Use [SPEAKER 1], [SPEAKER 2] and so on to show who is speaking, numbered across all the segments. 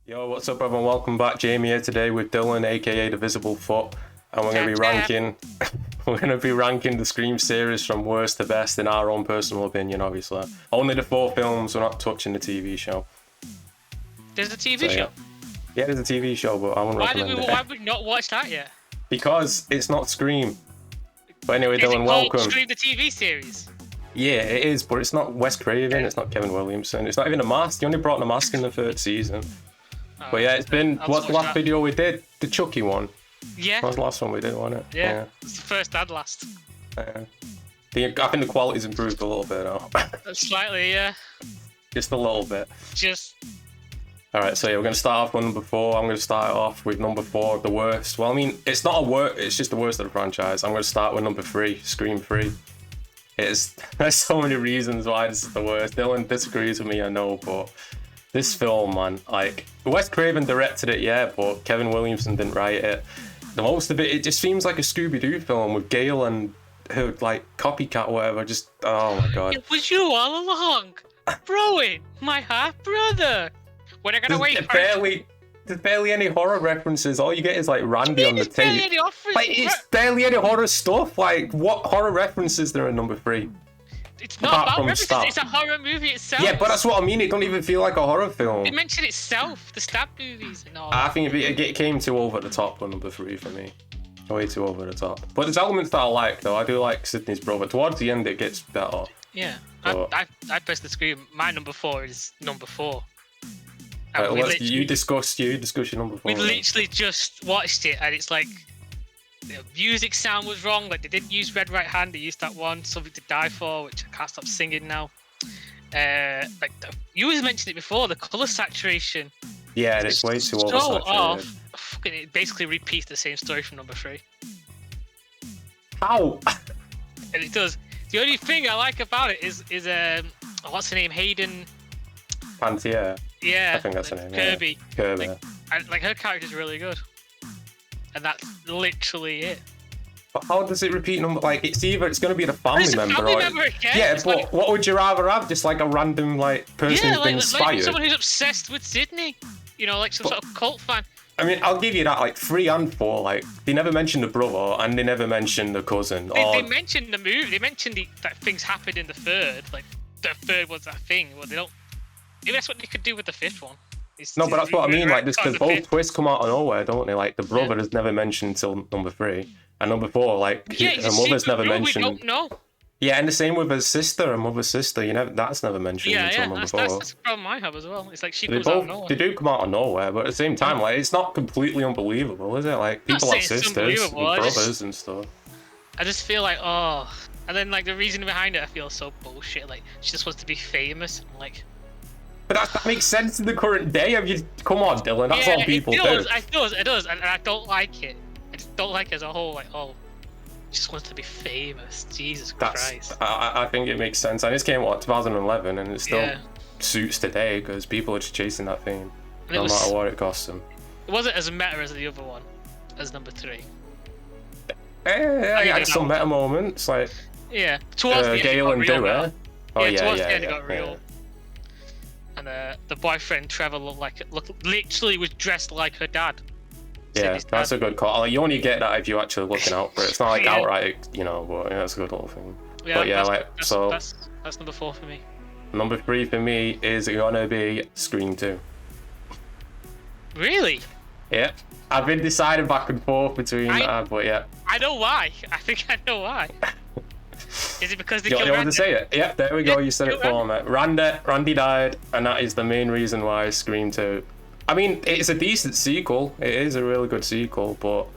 [SPEAKER 1] Yo, what's up, everyone? Welcome back. Jamie here today with Dylan, aka the Visible Foot, and we're gonna be ranking. We're gonna be ranking the Scream series from worst to best in our own personal opinion. Obviously, only the 4 films. We're not touching the TV show.
[SPEAKER 2] There's a TV show.
[SPEAKER 1] Yeah, there's a TV show, but I won't recommend it.
[SPEAKER 2] Why have we not watched that yet?
[SPEAKER 1] Because it's not Scream. But anyway,
[SPEAKER 2] Is
[SPEAKER 1] Dylan,
[SPEAKER 2] it called
[SPEAKER 1] welcome.
[SPEAKER 2] Scream the TV series?
[SPEAKER 1] Yeah, it is, but it's not Wes Craven. It's not Kevin Williamson. It's not even a mask. He only brought the mask in the 3rd season. But yeah, it's been. What's the last video we did? The Chucky one.
[SPEAKER 2] Yeah.
[SPEAKER 1] That was the last one we did, wasn't it?
[SPEAKER 2] Yeah. It's the first and last.
[SPEAKER 1] I think the quality's improved a little bit now.
[SPEAKER 2] Slightly, yeah.
[SPEAKER 1] Just a little bit.
[SPEAKER 2] Just.
[SPEAKER 1] Alright, so yeah, we're going to start off with number 4. I'm going to start off with number 4, the worst. Well, I mean, it's not a worst, it's just the worst of the franchise. I'm going to start with number 3, Scream 3. There's so many reasons why this is the worst. Dylan disagrees with me, I know, but this film, man, like, Wes Craven directed it, yeah, but Kevin Williamson didn't write it. The most of it just seems like a Scooby-Doo film with Gale and her, like, copycat or whatever. Just, oh my god.
[SPEAKER 2] It was you all along. Broin, my half-brother. When I gotta wait for
[SPEAKER 1] There's barely any horror references. All you get is like Randy on the tape. Like, it's barely any horror stuff. Like, what horror references there in number 3?
[SPEAKER 2] It's not about references, it's a horror movie itself.
[SPEAKER 1] Yeah, but that's what I mean. It don't even feel like a horror film.
[SPEAKER 2] It mentioned itself, the stab movies and all.
[SPEAKER 1] I think it came too over the top on number 3 for me. Way too over the top. But there's elements that I like, though. I do like Sidney's brother. Towards the end, it gets better.
[SPEAKER 2] Yeah.
[SPEAKER 1] But...
[SPEAKER 2] I personally agree. My number 4 is number 4.
[SPEAKER 1] Right, you discuss your number 4.
[SPEAKER 2] We literally just watched it, and it's like the music sound was wrong. Like, they didn't use Red Right Hand; they used that one, Something to Die For, which I can't stop singing now. You always mentioned it before, the color saturation.
[SPEAKER 1] Yeah, it's way too oversaturated.
[SPEAKER 2] Off. Fucking, it basically repeats the same story from number 3.
[SPEAKER 1] How?
[SPEAKER 2] And it does. The only thing I like about it is what's her name, Hayden
[SPEAKER 1] Pantier.
[SPEAKER 2] Yeah,
[SPEAKER 1] I think that's her name.
[SPEAKER 2] Kirby.
[SPEAKER 1] Yeah. Kirby.
[SPEAKER 2] Like her character's really good, and that's literally it.
[SPEAKER 1] But how does it repeat number? Like, it's either it's going to be the family member,
[SPEAKER 2] family member again.
[SPEAKER 1] Yeah, but like, what would you rather have? Just like a random person who's been inspired.
[SPEAKER 2] Like someone who's obsessed with Sydney. You know, like some sort of cult fan.
[SPEAKER 1] I mean, I'll give you that. Like 3 and 4, like they never mentioned the brother and they never mentioned the cousin.
[SPEAKER 2] They mentioned the movie. They mentioned that things happened in the 3rd. Like the 3rd was that thing. Well, they don't. Maybe that's what they could do with the 5th one.
[SPEAKER 1] No, but that's what I mean. Like, because both twists come out of nowhere, don't they? Like, the brother is never mentioned until number 3, and number 4, like her mother's never mentioned.
[SPEAKER 2] We don't know.
[SPEAKER 1] Yeah, and the same with her sister, her mother's sister. That's never mentioned until number 4.
[SPEAKER 2] That's the problem I have as well. It's like she comes out of nowhere.
[SPEAKER 1] They do come out of nowhere, but at the same time, like, it's not completely unbelievable, is it? Like, people have sisters and brothers and stuff.
[SPEAKER 2] I just feel like, oh, and then like the reason behind it, I feel so bullshit. Like, she just wants to be famous, and like.
[SPEAKER 1] But that makes sense in the current day. Come on, Dylan. That's all people do.
[SPEAKER 2] It does, and I don't like it. I just don't like it as a whole. Like, oh, she just wants to be famous. Jesus Christ.
[SPEAKER 1] I think it makes sense. And this came 2011, and it still suits today because people are just chasing that fame, no matter what it costs them.
[SPEAKER 2] It wasn't as meta as the other one, as number 3.
[SPEAKER 1] Yeah, I had some meta moments, like
[SPEAKER 2] towards the
[SPEAKER 1] Gale and Dewey.
[SPEAKER 2] Oh yeah, towards the end it got real. And the boyfriend Trevor literally was dressed like her dad.
[SPEAKER 1] Yeah, that's a good call. Like, you only get that if you're actually looking out for it. It's not like outright, but that's a good little thing.
[SPEAKER 2] Yeah, but that's number 4 for me.
[SPEAKER 1] Number 3 for me is gonna be Scream 2.
[SPEAKER 2] Really?
[SPEAKER 1] Yeah, I've been deciding back and forth between but yeah.
[SPEAKER 2] I know why. I think I know why. Is it because they killed
[SPEAKER 1] Randy? You want to say it? Yep, there we go. You said it for me. Randy died, and that is the main reason why Scream 2. I mean, it's a decent sequel. It is a really good sequel, but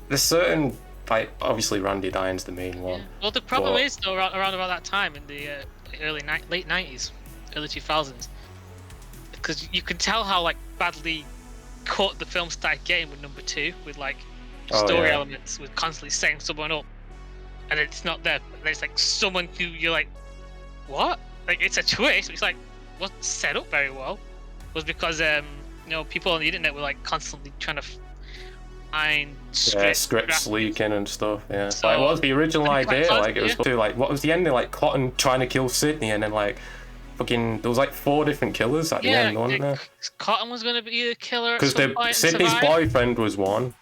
[SPEAKER 1] there's certain, like, obviously Randy dying's the main one.
[SPEAKER 2] Well, the problem is though, around about that time in the late 90s, early 2000s, because you can tell how like badly cut the film started getting with number 2, with like story elements, with constantly setting someone up. And it's not there. There's like someone who you're like, what? Like, it's a twist. It's like, wasn't set up very well. Was because people on the internet were like constantly trying to find
[SPEAKER 1] scripts leaking and stuff. Yeah, so, what was the original idea? Like, it was to like, what was the ending? Like Cotton trying to kill Sydney, and then like fucking, there was like 4 different killers at the end, wasn't there?
[SPEAKER 2] Cotton was gonna be a killer.
[SPEAKER 1] Because Sydney's boyfriend was one.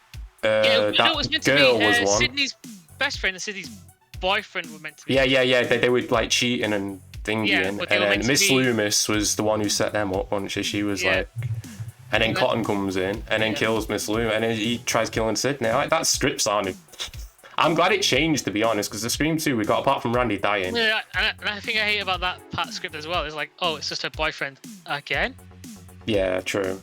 [SPEAKER 2] It was meant to
[SPEAKER 1] girl
[SPEAKER 2] be
[SPEAKER 1] was one.
[SPEAKER 2] Sydney's best friend and Sydney's boyfriend were meant to be.
[SPEAKER 1] Yeah. They were like cheating and thinking, and then Miss Loomis was the one who set them up, wasn't she? She was like, and then Cotton comes in and then kills Miss Loomis, and then he tries killing Sydney. Like, that strip sounded. I'm glad it changed, to be honest, because the Scream 2 we got, apart from Randy dying.
[SPEAKER 2] Yeah, and I think I hate about that part of the script as well. It's like, oh, it's just her boyfriend again.
[SPEAKER 1] Yeah, true.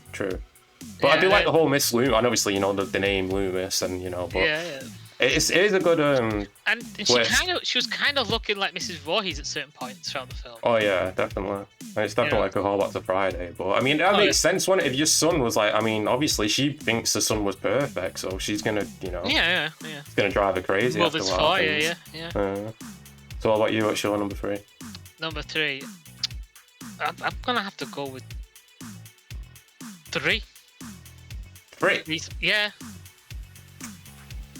[SPEAKER 1] But I do like the whole Miss Loomis, and obviously, you know, the name Loomis, and you know, but it is a good
[SPEAKER 2] and she was kind of looking like Mrs. Voorhees at certain points throughout the film.
[SPEAKER 1] Oh yeah, definitely. And it's definitely like a callback to Friday. But I mean, that makes sense, wouldn't it? If your son was like, I mean, obviously she thinks the son was perfect, so she's gonna, you know, it's gonna drive her crazy.
[SPEAKER 2] Well, there's 4, yeah.
[SPEAKER 1] So what about you? What's your number 3?
[SPEAKER 2] Number 3, I'm gonna have to go with 3.
[SPEAKER 1] 3?
[SPEAKER 2] Yeah.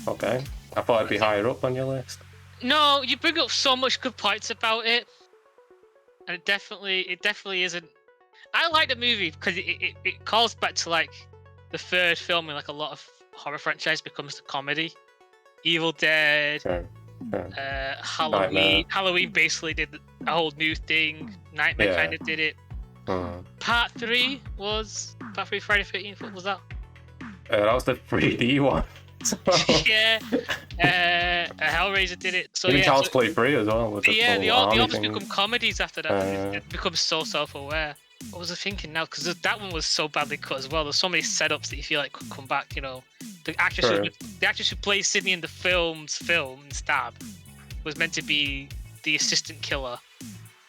[SPEAKER 1] Okay. I thought it'd be higher up on your list.
[SPEAKER 2] No, you bring up so much good points about it, and it definitely isn't. I like the movie because it calls back to like the third film in like a lot of horror franchise becomes the comedy. Evil Dead, Halloween.
[SPEAKER 1] Nightmare.
[SPEAKER 2] Halloween basically did a whole new thing. Nightmare kind of did it. Part 3 Friday 13th. What was that?
[SPEAKER 1] That was the 3D one.
[SPEAKER 2] Yeah, Hellraiser did it. So
[SPEAKER 1] even Child's Play 3 as well.
[SPEAKER 2] The others become comedies after that. It becomes so self-aware. What was I thinking now? Because that one was so badly cut as well. There's so many setups that you feel like could come back. You know, the actress who plays Sydney in the film in Stab was meant to be the assistant killer,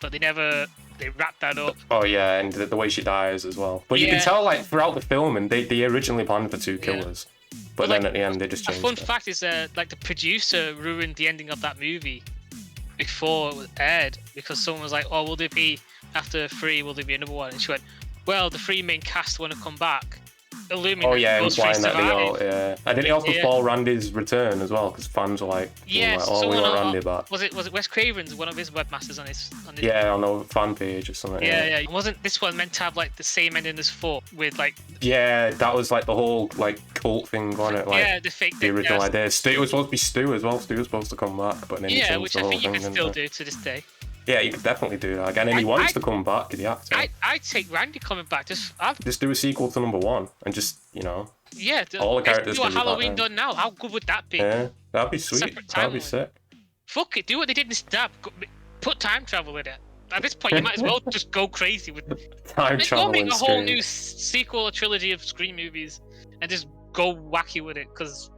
[SPEAKER 2] but they wrapped that up.
[SPEAKER 1] Oh yeah, and the way she dies as well. But you can tell like throughout the film, and they originally planned for 2 killers. But then at the end, they just changed it.
[SPEAKER 2] A fun fact is like the producer ruined the ending of that movie before it was aired because someone was like, "Oh, will there be after 3? Will there be another one?" And she went, "Well, the 3 main cast want to come back." Illuminate.
[SPEAKER 1] Oh yeah, implying that they all. Yeah, and then it also spoiled Randy's return as well because fans were like, we want Randy back.
[SPEAKER 2] Was it Wes Craven's one of his webmasters on his?
[SPEAKER 1] Yeah, on a fan page or something.
[SPEAKER 2] Yeah. Wasn't this one meant to have like the same ending as 4 with like?
[SPEAKER 1] Yeah, that was like the whole like cult thing on it. Like,
[SPEAKER 2] the fake.
[SPEAKER 1] The original idea. It was supposed to be Stu as well. Stu was supposed to come back, but then he changed
[SPEAKER 2] which
[SPEAKER 1] the
[SPEAKER 2] I
[SPEAKER 1] whole
[SPEAKER 2] think you
[SPEAKER 1] thing,
[SPEAKER 2] can still do to this day.
[SPEAKER 1] Yeah, you could definitely do that again, and he wants to come back, the actor.
[SPEAKER 2] I'd take Randy coming back. Just
[SPEAKER 1] do a sequel to number 1, and just all the characters.
[SPEAKER 2] Do a Halloween done now. How good would that be?
[SPEAKER 1] Yeah, that'd be sweet. That'd be sick.
[SPEAKER 2] Fuck it, do what they did in Stab. Put time travel in it. At this point, you might as well just go crazy with
[SPEAKER 1] time travel.
[SPEAKER 2] Go make a whole new sequel or trilogy of Scream movies, and just go wacky with it, because.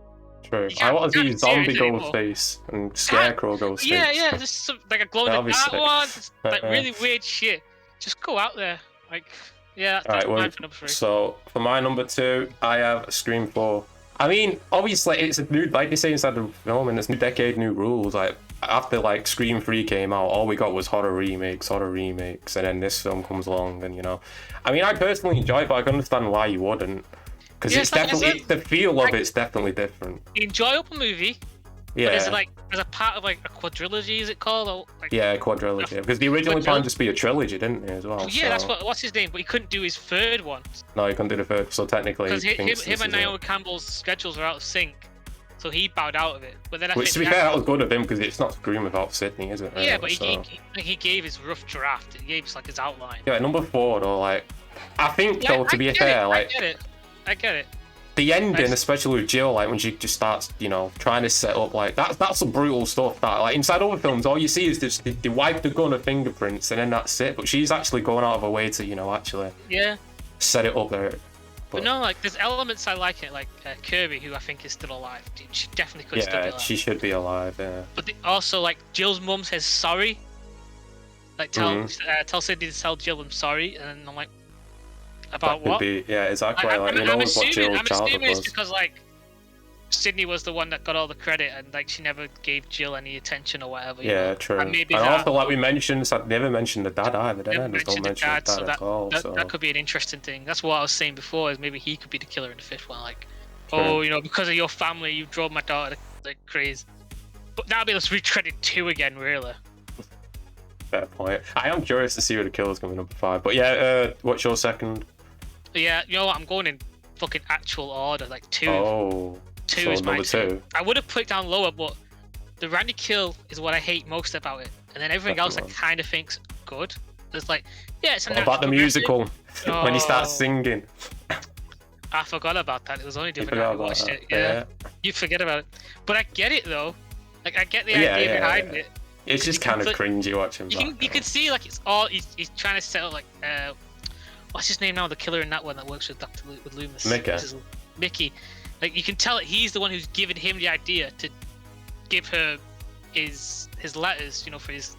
[SPEAKER 1] True. I want to see Zombie Ghostface and Scarecrow Ghostface.
[SPEAKER 2] Yeah, just like a glow-in-the-dark one, like really weird shit. Just go out there, like that's mine for number 3.
[SPEAKER 1] So for my number 2, I have Scream 4. I mean, obviously it's a new, like they say inside the film, and it's new decade, new rules. Like after like Scream 3 came out, all we got was horror remakes, and then this film comes along, and I mean, I personally enjoy it, but I can understand why you wouldn't. Because it's definitely the feel of it's definitely different.
[SPEAKER 2] Enjoyable movie.
[SPEAKER 1] Yeah.
[SPEAKER 2] But is it like as a part of like a quadrilogy? Is it called? Or like,
[SPEAKER 1] yeah, quadrilogy. Because the originally planned just be a trilogy, didn't it, as well?
[SPEAKER 2] Well, yeah, that's what's his name, but he couldn't do his 3rd one.
[SPEAKER 1] No, he couldn't do the 3rd. So technically,
[SPEAKER 2] because him and Naomi Campbell's schedules are out of sync, so he bowed out of it. But then
[SPEAKER 1] to be fair, that was good of him because it's not Scream without Sydney, is it?
[SPEAKER 2] Yeah, but he gave his rough draft. He gave us like his outline.
[SPEAKER 1] Yeah, number 4 though, like I think though to be fair, like
[SPEAKER 2] I get it.
[SPEAKER 1] The ending, especially with Jill, like when she just starts, trying to set up, like that's some brutal stuff. That like inside other films, all you see is just they wipe the gun of fingerprints and then that's it. But she's actually going out of her way to, actually set it up there.
[SPEAKER 2] But no, like there's elements I like it, like Kirby, who I think is still alive. Dude, she definitely could still be alive.
[SPEAKER 1] Yeah, she should be alive. Yeah.
[SPEAKER 2] But also, like Jill's mum says sorry. Like tell Sydney to tell Jill I'm sorry, and I'm like. About what?
[SPEAKER 1] Yeah, exactly. I'm
[SPEAKER 2] assuming it's because like Sydney was the one that got all the credit, and like she never gave Jill any attention or whatever.
[SPEAKER 1] Yeah, true. And also, like we mentioned, I've never mentioned the dad either. Don't mention the dad at all.
[SPEAKER 2] That could be an interesting thing. That's what I was saying before. Is maybe he could be the killer in the 5th one. Like, because of your family, you drove my daughter like crazy. But that'd be let's retreaded 2 again, really.
[SPEAKER 1] Fair point. I am curious to see who the killer's going to be number 5. But yeah, what's your second?
[SPEAKER 2] Yeah, you know what? I'm going in fucking actual order. Like 2.
[SPEAKER 1] Oh,
[SPEAKER 2] 2
[SPEAKER 1] so
[SPEAKER 2] is my
[SPEAKER 1] number 2.
[SPEAKER 2] I would have put it down lower, but the Randy kill is what I hate most about it. And then everything else I kind of think's good. It's like, yeah, it's a
[SPEAKER 1] What about the musical? When he starts singing.
[SPEAKER 2] I forgot about that. It was only different
[SPEAKER 1] forgot
[SPEAKER 2] I
[SPEAKER 1] about
[SPEAKER 2] watched
[SPEAKER 1] that.
[SPEAKER 2] it. Yeah. You forget about it. But I get it though. Like I get the idea behind it.
[SPEAKER 1] It's just kind of cringy watching back.
[SPEAKER 2] You can see like it's all he's trying to set up like what's his name now? The killer in that one that works with with Loomis. Mickey. Like you can tell that he's the one who's given him the idea to give her his letters, you know, for his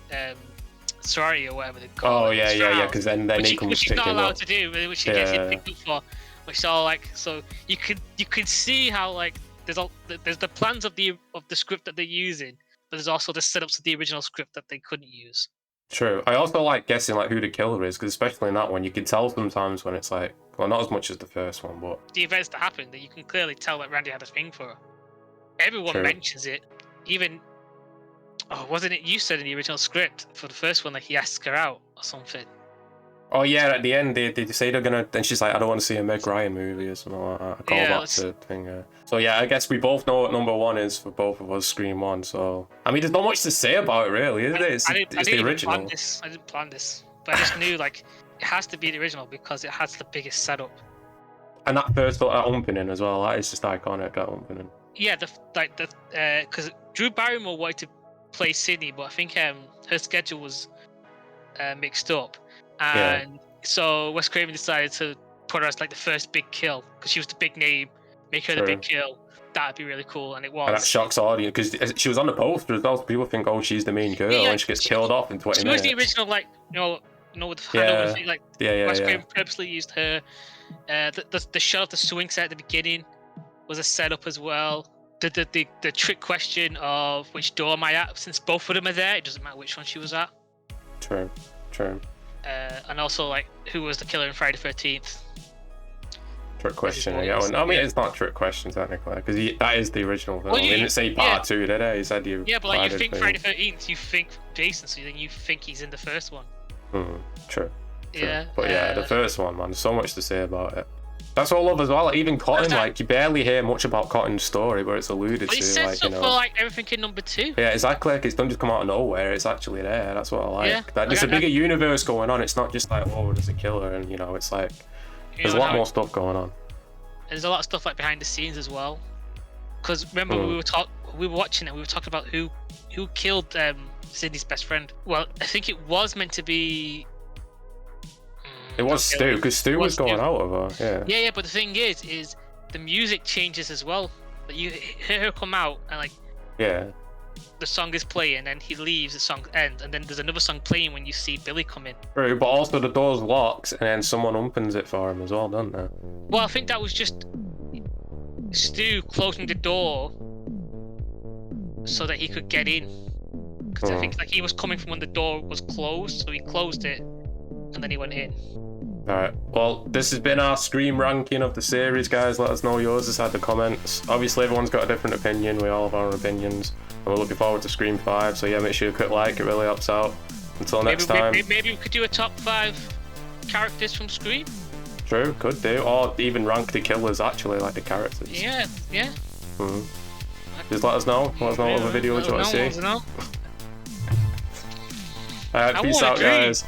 [SPEAKER 2] sorority or whatever they call it.
[SPEAKER 1] Oh yeah, because then he comes
[SPEAKER 2] which he's not allowed to do, which he gets picked up for. Which are like, so you can see how like there's the plans of the script that they're using, but there's also the setups of the original script that they couldn't use.
[SPEAKER 1] True. I also like guessing like who the killer is, because especially in that one, you can tell sometimes when it's like, well, not as much as the first one, but
[SPEAKER 2] the events that happened, that you can clearly tell that Randy had a thing for her. Everyone mentions it. Even wasn't it you said in the original script for the first one, like he asks her out or something?
[SPEAKER 1] Oh yeah, at the end they say they're gonna, and she's like, I don't want to see a Meg Ryan movie or something like that. I call that the thing. So yeah, I guess we both know what number 1 is for both of us, Scream 1. So I mean, there's not much to say about it really, is it? It's the original.
[SPEAKER 2] I didn't plan this, but I just knew like it has to be the original because it has the biggest setup.
[SPEAKER 1] And that first opening as well, that is just iconic. That opening.
[SPEAKER 2] Yeah, because Drew Barrymore wanted to play Sydney, but I think her schedule was mixed up. And so Wes Craven decided to put her as like the first big kill because she was the big name, make her the big kill. That'd be really cool, and it was. And that
[SPEAKER 1] shocks audience because she was on the poster as well. So people think, oh, she's the main girl, and she gets killed off in 20 minutes.
[SPEAKER 2] She was the original, like with the handover thing. Like Wes Craven purposely used her. The shot of the swing set at the beginning was a setup as well. The trick question of which door am I at? Since both of them are there, it doesn't matter which one she was at.
[SPEAKER 1] True.
[SPEAKER 2] And also like who was the killer in Friday the 13th?
[SPEAKER 1] Trick question. I mean, it's not a trick question technically because that is the original film. He didn't say part 2, did he? He said you.
[SPEAKER 2] Yeah, but like you think Friday the 13th, you think Jason, so then you think he's in the first one.
[SPEAKER 1] True.
[SPEAKER 2] Yeah.
[SPEAKER 1] But yeah, the first one, man. There's so much to say about it. That's all I love as well. Like, even Cotton, like you barely hear much about Cotton's story, but it's alluded to.
[SPEAKER 2] He says
[SPEAKER 1] like,
[SPEAKER 2] stuff for like everything in number 2.
[SPEAKER 1] Yeah, exactly. Like, it's don't just come out of nowhere. It's actually there. That's what I like. Yeah, there's a bigger universe going on. It's not just like, oh, there's a killer, and it's like there's a lot more stuff going on.
[SPEAKER 2] There's a lot of stuff like behind the scenes as well. Because remember we were watching it. We were talking about who killed Sydney's best friend. Well, I think it was meant to be.
[SPEAKER 1] It was Stu, because Stu was going out of her.
[SPEAKER 2] Yeah. But the thing is the music changes as well. Like you hear her come out and like.
[SPEAKER 1] Yeah.
[SPEAKER 2] The song is playing, and he leaves. The song ends, and then there's another song playing when you see Billy come in.
[SPEAKER 1] True, but also the door's locked, and then someone opens it for him as well, doesn't it?
[SPEAKER 2] Well, I think that was just Stu closing the door so that he could get in. Because I think like he was coming from when the door was closed, so he closed it, and then he went in.
[SPEAKER 1] Alright, well, this has been our Scream ranking of the series, guys. Let us know yours inside the comments. Obviously, everyone's got a different opinion. We all have our opinions. And we're looking forward to Scream 5, so yeah, make sure you click like. It really helps out. Until next time.
[SPEAKER 2] Maybe we could do a top 5 characters from Scream?
[SPEAKER 1] True, could do. Or even rank the killers, actually, like the characters.
[SPEAKER 2] Yeah.
[SPEAKER 1] Just let us know. Let us know what other videos you want to see. Alright, peace out, guys.